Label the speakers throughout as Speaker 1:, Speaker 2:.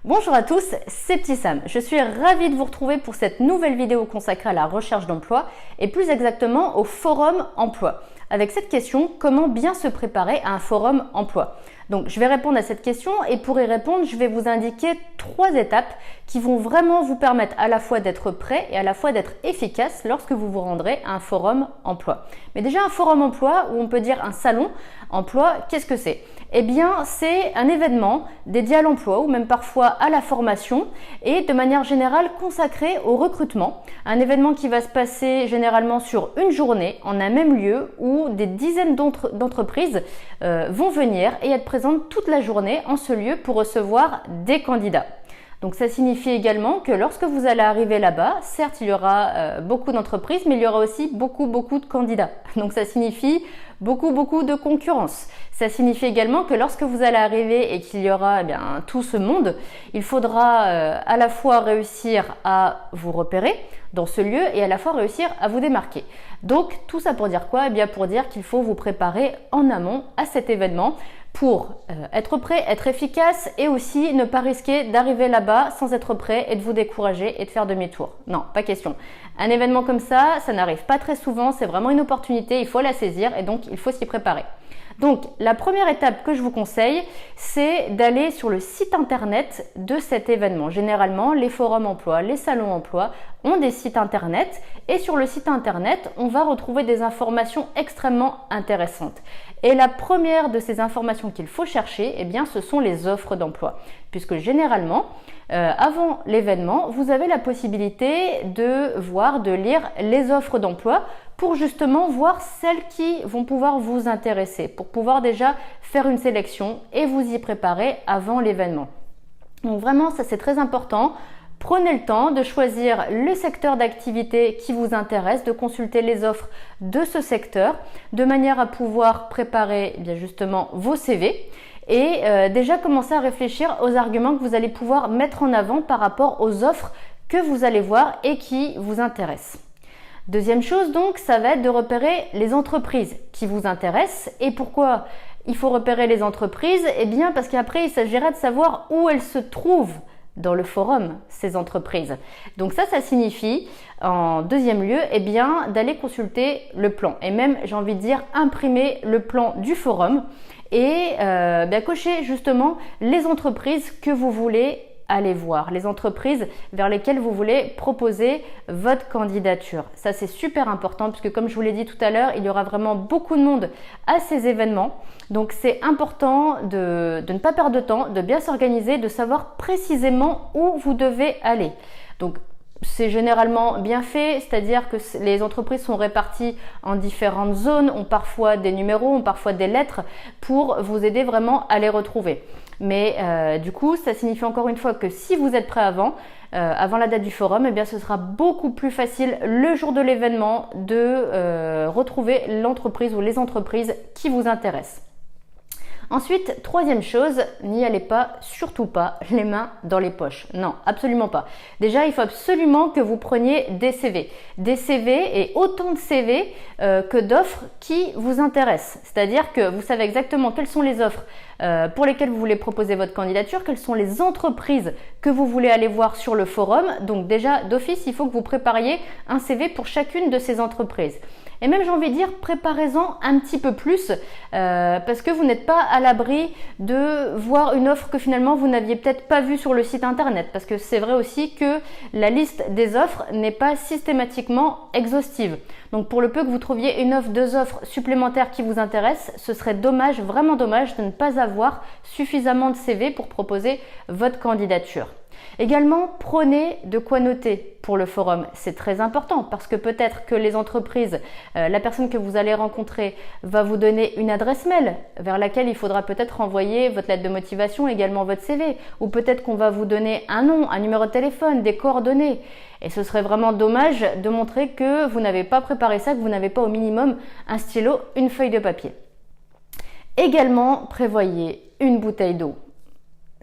Speaker 1: Bonjour à tous, c'est Petit Sam. Je suis ravie de vous retrouver pour cette nouvelle vidéo consacrée à la recherche d'emploi et plus exactement au forum emploi. Avec cette question, comment bien se préparer à un forum emploi? Donc je vais répondre à cette question et pour y répondre, je vais vous indiquer 3 étapes qui vont vraiment vous permettre à la fois d'être prêt et à la fois d'être efficace lorsque vous vous rendrez à un forum emploi. Mais déjà un forum emploi, ou on peut dire un salon emploi, qu'est-ce que c'est? Eh bien, c'est un événement dédié à l'emploi ou même parfois à la formation et de manière générale consacré au recrutement. Un événement qui va se passer généralement sur une journée en un même lieu où des dizaines d'entreprises vont venir et être présentes toute la journée en ce lieu pour recevoir des candidats. Donc ça signifie également que lorsque vous allez arriver là-bas, certes il y aura beaucoup d'entreprises, mais il y aura aussi beaucoup de candidats. Donc ça signifie beaucoup de concurrence. Ça signifie également que lorsque vous allez arriver et qu'il y aura tout ce monde, il faudra à la fois réussir à vous repérer dans ce lieu et à la fois réussir à vous démarquer. Donc tout ça pour dire quoi? Eh bien pour dire qu'il faut vous préparer en amont à cet événement pour être prêt, être efficace et aussi ne pas risquer d'arriver là-bas sans être prêt et de vous décourager et de faire demi-tour. Non, pas question. Un événement comme ça n'arrive pas très souvent, c'est vraiment une opportunité, il faut la saisir et donc il faut s'y préparer. Donc la première étape que je vous conseille, c'est d'aller sur le site internet de cet événement. Généralement, les forums emploi, les salons emploi ont des sites internet et sur le site internet, on va retrouver des informations extrêmement intéressantes. Et la première de ces informations qu'il faut chercher, eh bien, ce sont les offres d'emploi. Puisque généralement, avant l'événement, vous avez la possibilité de lire les offres d'emploi pour justement voir celles qui vont pouvoir vous intéresser, pour pouvoir déjà faire une sélection et vous y préparer avant l'événement. Donc vraiment, ça c'est très important. Prenez le temps de choisir le secteur d'activité qui vous intéresse, de consulter les offres de ce secteur, de manière à pouvoir préparer justement vos CV et déjà commencer à réfléchir aux arguments que vous allez pouvoir mettre en avant par rapport aux offres que vous allez voir et qui vous intéressent. Deuxième chose donc, ça va être de repérer les entreprises qui vous intéressent. Et pourquoi il faut repérer les entreprises? Eh bien parce qu'après il s'agira de savoir où elles se trouvent dans le forum, ces entreprises. Donc ça signifie en deuxième lieu d'aller consulter le plan et même j'ai envie de dire imprimer le plan du forum et cocher justement les entreprises que vous voulez aller voir, les entreprises vers lesquelles vous voulez proposer votre candidature. Ça c'est super important puisque comme je vous l'ai dit tout à l'heure, il y aura vraiment beaucoup de monde à ces événements. Donc c'est important de ne pas perdre de temps, de bien s'organiser, de savoir précisément où vous devez aller. Donc c'est généralement bien fait, c'est-à-dire que les entreprises sont réparties en différentes zones, ont parfois des numéros, ont parfois des lettres pour vous aider vraiment à les retrouver. Mais du coup, ça signifie encore une fois que si vous êtes prêt avant la date du forum, eh bien ce sera beaucoup plus facile le jour de l'événement de retrouver l'entreprise ou les entreprises qui vous intéressent. Ensuite, troisième chose, n'y allez pas, surtout pas, les mains dans les poches. Non, absolument pas. Déjà, il faut absolument que vous preniez des CV. Des CV et autant de CV que d'offres qui vous intéressent. C'est-à-dire que vous savez exactement quelles sont les offres pour lesquelles vous voulez proposer votre candidature, quelles sont les entreprises que vous voulez aller voir sur le forum. Donc déjà, d'office, il faut que vous prépariez un CV pour chacune de ces entreprises. Et même j'ai envie de dire, préparez-en un petit peu plus parce que vous n'êtes pas à l'abri de voir une offre que finalement vous n'aviez peut-être pas vue sur le site internet. Parce que c'est vrai aussi que la liste des offres n'est pas systématiquement exhaustive. Donc pour le peu que vous trouviez une offre, 2 offres supplémentaires qui vous intéressent, ce serait dommage, vraiment dommage de ne pas avoir suffisamment de CV pour proposer votre candidature. Également, prenez de quoi noter pour le forum. C'est très important parce que peut-être que les entreprises, la personne que vous allez rencontrer va vous donner une adresse mail vers laquelle il faudra peut-être envoyer votre lettre de motivation, également votre CV. Ou peut-être qu'on va vous donner un nom, un numéro de téléphone, des coordonnées. Et ce serait vraiment dommage de montrer que vous n'avez pas préparé ça, que vous n'avez pas au minimum un stylo, une feuille de papier. Également, prévoyez une bouteille d'eau.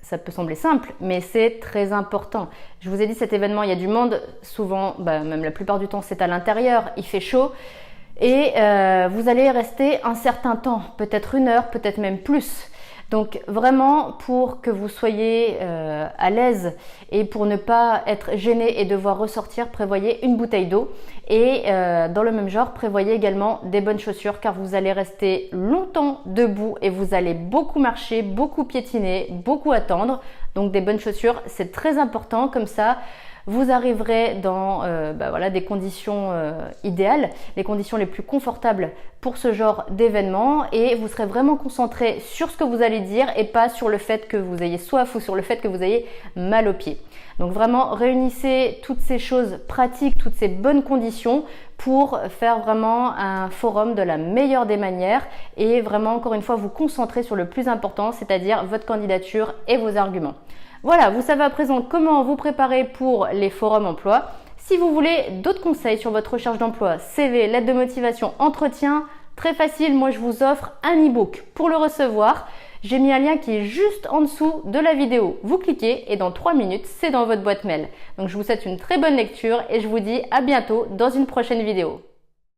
Speaker 1: Ça peut sembler simple, mais c'est très important. Je vous ai dit, cet événement, il y a du monde. Souvent, même la plupart du temps, c'est à l'intérieur. Il fait chaud. Et vous allez rester un certain temps, peut-être 1 heure, peut-être même plus. Donc vraiment, pour que vous soyez à l'aise et pour ne pas être gêné et devoir ressortir, prévoyez une bouteille d'eau. Et dans le même genre, prévoyez également des bonnes chaussures car vous allez rester longtemps debout et vous allez beaucoup marcher, beaucoup piétiner, beaucoup attendre. Donc des bonnes chaussures, c'est très important. Comme ça, vous arriverez dans des conditions idéales, les conditions les plus confortables pour ce genre d'événement et vous serez vraiment concentré sur ce que vous allez dire et pas sur le fait que vous ayez soif ou sur le fait que vous ayez mal aux pieds. Donc vraiment réunissez toutes ces choses pratiques, toutes ces bonnes conditions pour faire vraiment un forum de la meilleure des manières et vraiment encore une fois vous concentrer sur le plus important, c'est-à-dire votre candidature et vos arguments. Voilà, vous savez à présent comment vous préparer pour les forums emploi. Si vous voulez d'autres conseils sur votre recherche d'emploi, CV, lettre de motivation, entretien, très facile, moi je vous offre un e-book. Pour le recevoir, j'ai mis un lien qui est juste en dessous de la vidéo. Vous cliquez et dans 3 minutes, c'est dans votre boîte mail. Donc je vous souhaite une très bonne lecture et je vous dis à bientôt dans une prochaine vidéo.